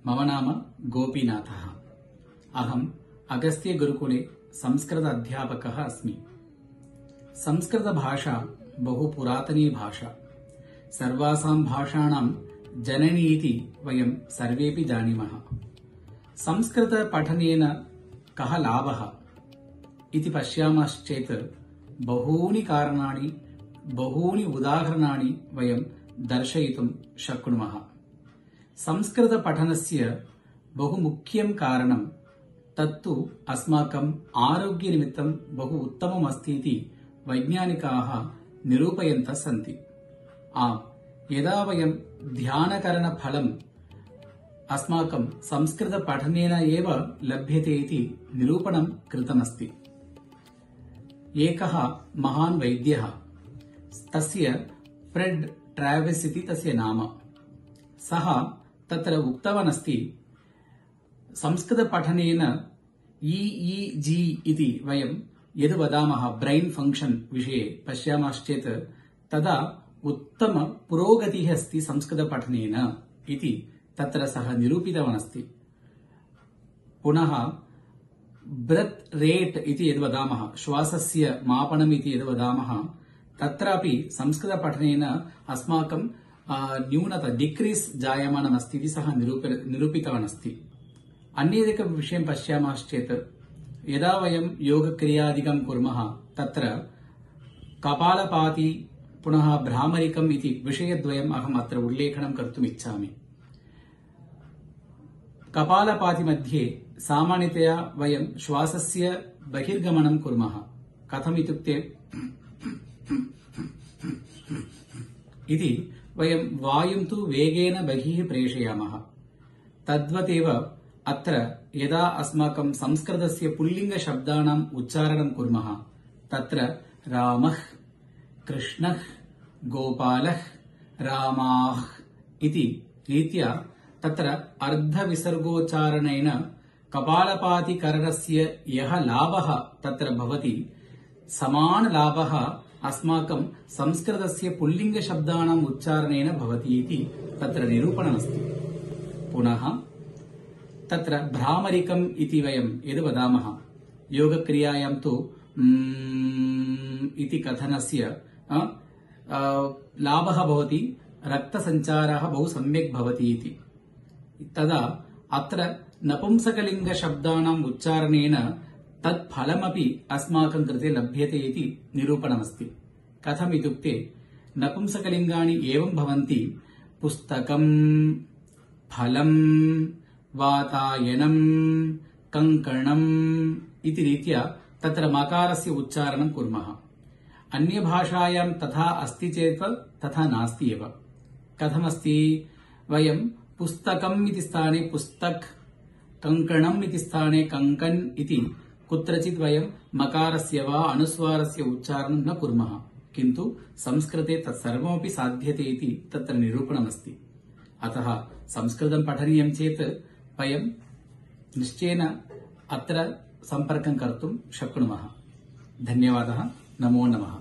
मम नाम गोपीनाथः। अहम् अगस्त्य गुरुकुले संस्कृत अध्यापकः अस्मि। संस्कृत भाषा बहु पुरातनी भाषा। सर्वासां भाषाणां जननी इति वयं सर्वेपि जानीमः। संस्कृत पठनेन कः लाभः इति पश्यामश्चेत् बहूनि कारणानि, बहूनि उदाहरणानि वयं दर्शयितुं शक्नुमः। संस्कृत पठनस्य बहु मुख्यं कारणं तत्तु अस्माकं आरोग्यनिमित्तं बहु उत्तमम् अस्ति इति वैज्ञानिकाः निरूपयन्तः सन्ति। यदा वयं ध्यानकरणफलम् अस्माकं संस्कृत पठनेन एव लभ्यते इति निरूपणं कृतमस्ति। एकः महान् वैद्यः, तस्य फ्रेड् ट्राविस् इति तस्य नाम, सः तत्र उक्तवान् अस्ति, संस्कृतपठनेन EEG इति वयं यद् वदामः ब्रैन् फंक्शन् विषये पश्यामश्चेत् तदा उत्तम पुरोगतिः अस्ति संस्कृतपठनेन इति तत्र सः निरूपितवान् अस्ति। पुनः ब्रेत् रेट् इति यद् वदामः, श्वासस्य मापनम् इति यद् वदामः, तत्रापि संस्कृतपठनेन अस्माकं न्यूनता डिक्रीस् जायमानमस्ति इति सः निरूपितवान् अस्ति। अन्यदेकं विषयं पश्यामश्चेत् यदा वयं योगक्रियादिकं कुर्मः तत्र कपालपाति पुनः भ्रामरिकम् इति विषयद्वयम् अहम् अत्र उल्लेखनं कर्तुम् इच्छामि। कपालपाति मध्ये सामान्यतया वयं श्वासस्य बहिर्गमनं कुर्मः। कथम् इत्युक्ते इति वयं वायुं तु वेगेन बहिः प्रेषयामः। तद्वदेव अत्र यदा अस्माकं संस्कृतस्य पुल्लिङ्गशब्दानाम् उच्चारणं कुर्मः तत्र रामः, कृष्णः, गोपालः, रामाः इति रीत्या तत्र अर्धविसर्गोच्चारणेन कपालपातिकरणस्य यः लाभः तत्र भवति, समान लाभः अस्माकं संस्कृतस्य पुल्लिङ्गशब्दानाम् उच्चारणेन भवति इति तत्र निरूपणमस्ति। पुनः तत्र भ्रामरिकम् इति वयं यद् वदामः, योगक्रियायां तु इति कथनस्य लाभः भवति, रक्तसञ्चारः बहु सम्यक् भवति इति। तदा अत्र नपुंसकलिङ्गशब्दानाम् उच्चारणेन तत् फलमपि अस्माकं कृते लभ्यते इति निरूपणमस्ति। कथम् इत्युक्ते नपुंसकलिङ्गानि एवं भवन्ति, पुस्तकं, फलं, वातायनं, कङ्कणम् इति रीत्या तत्र मकारस्य उच्चारणं कुर्मः। अन्यभाषायां तथा अस्ति चेत् तथा नास्ति एव। कथमस्ति, वयं पुस्तकम् इति स्थाने पुस्तक्, कङ्कणम् इति स्थाने कङ्कन् इति कुत्रचित् वयं मकारस्य वा अनुस्वारस्य उच्चारणं न कुर्मः, किन्तु संस्कृते तत्सर्वमपि साध्यते इति तत्र निरूपणमस्ति। अतः संस्कृतं पठनीयं चेत् वयं निश्चयेन अत्र सम्पर्कं कर्तुं शक्नुमः। धन्यवादः। नमो नमः।